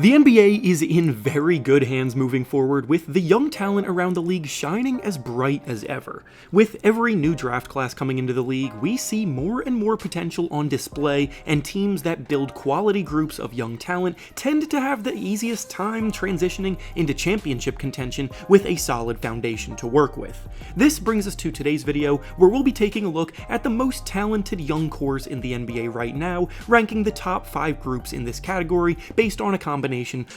The NBA is in very good hands moving forward, with the young talent around the league shining as bright as ever. With every new draft class coming into the league, we see more and more potential on display, and teams that build quality groups of young talent tend to have the easiest time transitioning into championship contention with a solid foundation to work with. This brings us to today's video, where we'll be taking a look at the most talented young cores in the NBA right now, ranking the top 5 groups in this category based on a combination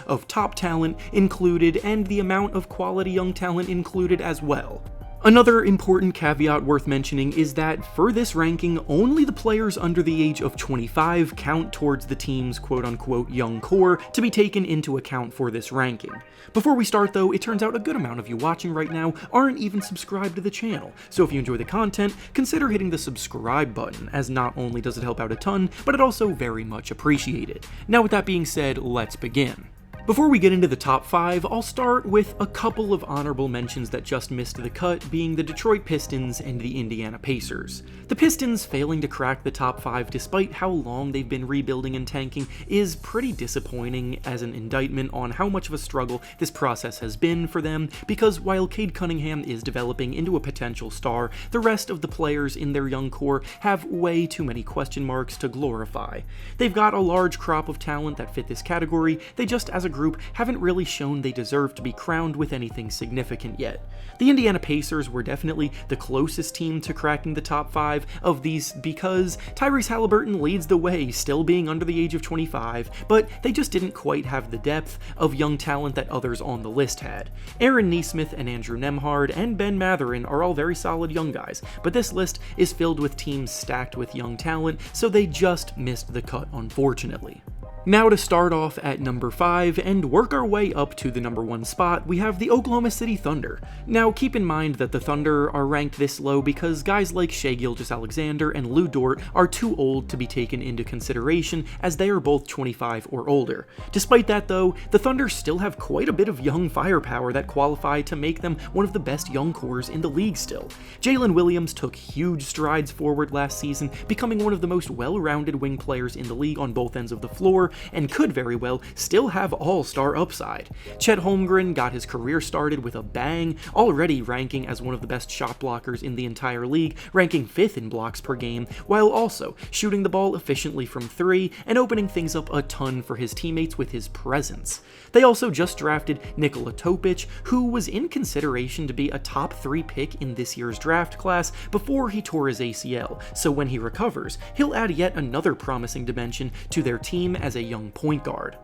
of top talent included and the amount of quality young talent included as well. Another important caveat worth mentioning is that for this ranking, only the players under the age of 25 count towards the team's quote-unquote young core to be taken into account for this ranking. Before we start though, it turns out a good amount of you watching right now aren't even subscribed to the channel, so if you enjoy the content, consider hitting the subscribe button, as not only does it help out a ton, but it also very much appreciated. Now with that being said, let's begin. Before we get into the top 5, I'll start with a couple of honorable mentions that just missed the cut, being the Detroit Pistons and the Indiana Pacers. The Pistons failing to crack the top 5 despite how long they've been rebuilding and tanking is pretty disappointing as an indictment on how much of a struggle this process has been for them, because while Cade Cunningham is developing into a potential star, the rest of the players in their young core have way too many question marks to glorify. They've got a large crop of talent that fit this category, they just as a group haven't really shown they deserve to be crowned with anything significant yet. The Indiana Pacers were definitely the closest team to cracking the top 5 of these because Tyrese Halliburton leads the way, still being under the age of 25, but they just didn't quite have the depth of young talent that others on the list had. Aaron Nesmith and Andrew Nembhard and Ben Mathurin are all very solid young guys, but this list is filled with teams stacked with young talent, so they just missed the cut, unfortunately. Now to start off at number 5 and work our way up to the number 1 spot, we have the Oklahoma City Thunder. Now keep in mind that the Thunder are ranked this low because guys like Shai Gilgeous-Alexander and Lou Dort are too old to be taken into consideration, as they are both 25 or older. Despite that though, the Thunder still have quite a bit of young firepower that qualify to make them one of the best young cores in the league still. Jalen Williams took huge strides forward last season, becoming one of the most well-rounded wing players in the league on both ends of the floor, and could very well still have all-star upside. Chet Holmgren got his career started with a bang, already ranking as one of the best shot blockers in the entire league, ranking 5th in blocks per game, while also shooting the ball efficiently from 3 and opening things up a ton for his teammates with his presence. They also just drafted Nikola Topic, who was in consideration to be a top 3 pick in this year's draft class before he tore his ACL, so when he recovers, he'll add yet another promising dimension to their team as a young point guard.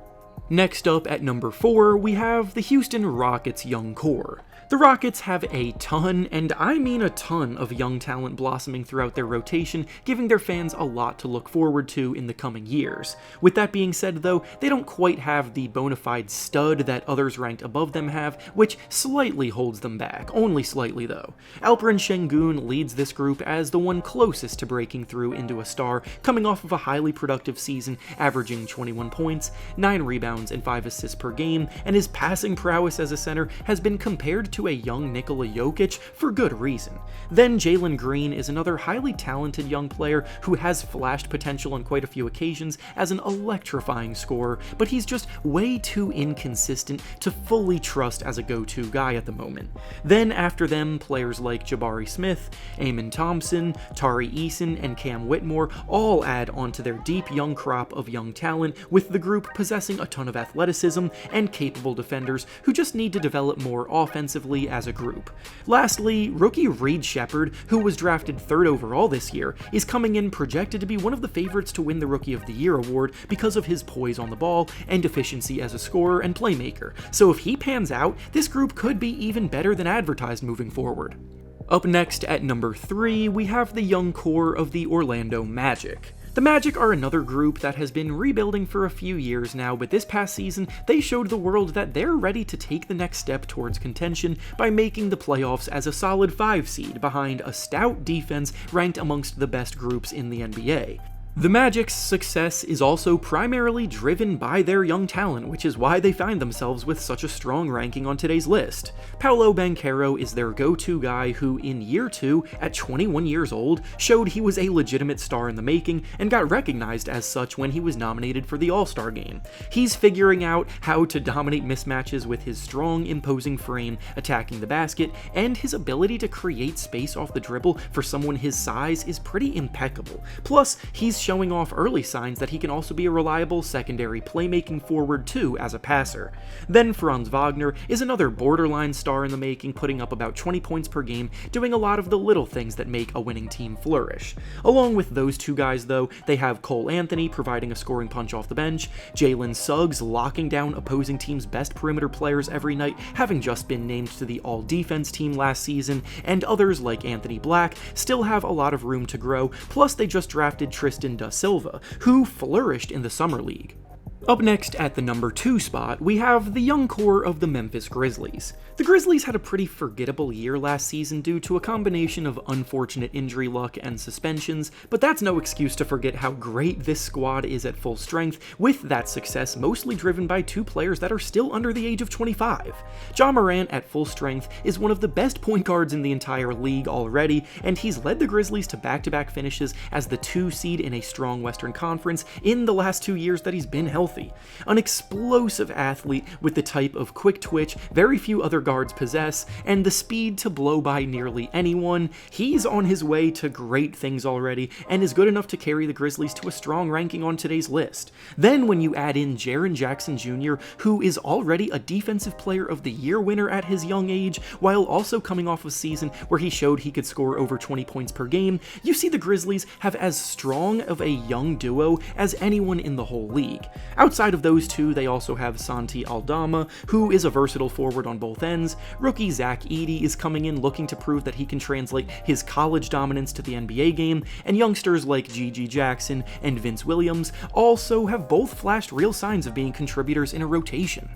Next up at number 4, we have the Houston Rockets young core. The Rockets have a ton, and I mean a ton, of young talent blossoming throughout their rotation, giving their fans a lot to look forward to in the coming years. With that being said though, they don't quite have the bona fide stud that others ranked above them have, which slightly holds them back, only slightly though. Alperen Şengün leads this group as the one closest to breaking through into a star, coming off of a highly productive season, averaging 21 points, 9 rebounds, and 5 assists per game, and his passing prowess as a center has been compared to a young Nikola Jokic for good reason. Then Jalen Green is another highly talented young player who has flashed potential on quite a few occasions as an electrifying scorer, but he's just way too inconsistent to fully trust as a go-to guy at the moment. Then after them, players like Jabari Smith, Amen Thompson, Tari Eason, and Cam Whitmore all add onto their deep young crop of young talent, with the group possessing a ton of athleticism and capable defenders who just need to develop more offensively as a group. Lastly, rookie Reed Sheppard, who was drafted 3rd overall this year, is coming in projected to be one of the favorites to win the Rookie of the Year award because of his poise on the ball and efficiency as a scorer and playmaker. So if he pans out, this group could be even better than advertised moving forward. Up next at number 3, we have the young core of the Orlando Magic. The Magic are another group that has been rebuilding for a few years now, but this past season, they showed the world that they're ready to take the next step towards contention by making the playoffs as a solid 5 seed behind a stout defense ranked amongst the best groups in the NBA. The Magic's success is also primarily driven by their young talent, which is why they find themselves with such a strong ranking on today's list. Paolo Banchero is their go-to guy who, in year 2, at 21 years old, showed he was a legitimate star in the making and got recognized as such when he was nominated for the All-Star game. He's figuring out how to dominate mismatches with his strong, imposing frame attacking the basket, and his ability to create space off the dribble for someone his size is pretty impeccable. Plus, he's showing off early signs that he can also be a reliable secondary playmaking forward too as a passer. Then Franz Wagner is another borderline star in the making, putting up about 20 points per game, doing a lot of the little things that make a winning team flourish. Along with those two guys though, they have Cole Anthony providing a scoring punch off the bench, Jalen Suggs locking down opposing teams' best perimeter players every night, having just been named to the all-defense team last season, and others like Anthony Black still have a lot of room to grow, plus they just drafted Tristan da Silva, who flourished in the Summer League. Up next at the number 2 spot, we have the young core of the Memphis Grizzlies. The Grizzlies had a pretty forgettable year last season due to a combination of unfortunate injury luck and suspensions, but that's no excuse to forget how great this squad is at full strength, with that success mostly driven by 2 players that are still under the age of 25. Ja Morant at full strength is one of the best point guards in the entire league already, and he's led the Grizzlies to back-to-back finishes as the 2 seed in a strong Western Conference in the last 2 years that he's been healthy. An explosive athlete with the type of quick twitch very few other guards possess, and the speed to blow by nearly anyone, he's on his way to great things already, and is good enough to carry the Grizzlies to a strong ranking on today's list. Then when you add in Jaren Jackson Jr., who is already a Defensive Player of the Year winner at his young age, while also coming off a season where he showed he could score over 20 points per game, you see the Grizzlies have as strong of a young duo as anyone in the whole league. Outside of those two, they also have Santi Aldama, who is a versatile forward on both ends. Rookie Zach Edey is coming in looking to prove that he can translate his college dominance to the NBA game, and youngsters like Gigi Jackson and Vince Williams also have both flashed real signs of being contributors in a rotation.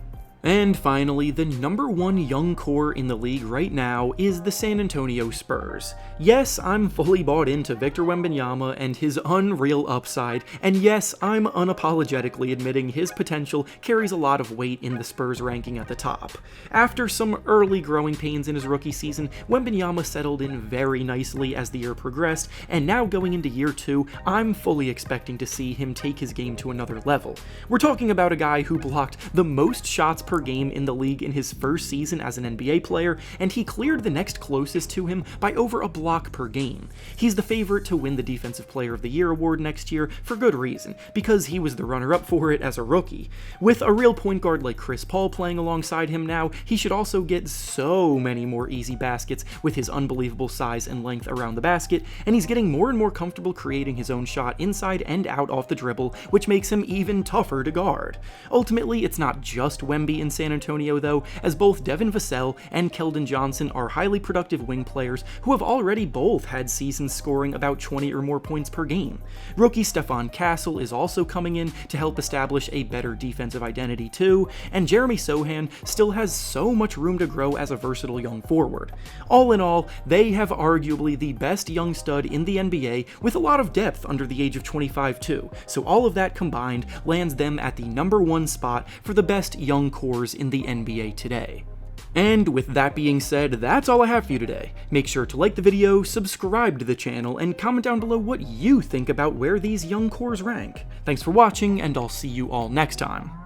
And finally, the number 1 young core in the league right now is the San Antonio Spurs. Yes, I'm fully bought into Victor Wembanyama and his unreal upside, and yes, I'm unapologetically admitting his potential carries a lot of weight in the Spurs ranking at the top. After some early growing pains in his rookie season, Wembanyama settled in very nicely as the year progressed, and now going into year 2, I'm fully expecting to see him take his game to another level. We're talking about a guy who blocked the most shots per game in the league in his first season as an NBA player, and he cleared the next closest to him by over a block per game. He's the favorite to win the Defensive Player of the Year award next year for good reason, because he was the runner-up for it as a rookie. With a real point guard like Chris Paul playing alongside him now, he should also get so many more easy baskets with his unbelievable size and length around the basket, and he's getting more and more comfortable creating his own shot inside and out off the dribble, which makes him even tougher to guard. Ultimately, it's not just Wemby in San Antonio though, as both Devin Vassell and Keldon Johnson are highly productive wing players who have already both had seasons scoring about 20 or more points per game. Rookie Stephon Castle is also coming in to help establish a better defensive identity too, and Jeremy Sohan still has so much room to grow as a versatile young forward. All in all, they have arguably the best young stud in the NBA with a lot of depth under the age of 25 too, so all of that combined lands them at the number 1 spot for the best young core in the NBA today. And with that being said, that's all I have for you today. Make sure to like the video, subscribe to the channel, and comment down below what you think about where these young cores rank. Thanks for watching, and I'll see you all next time.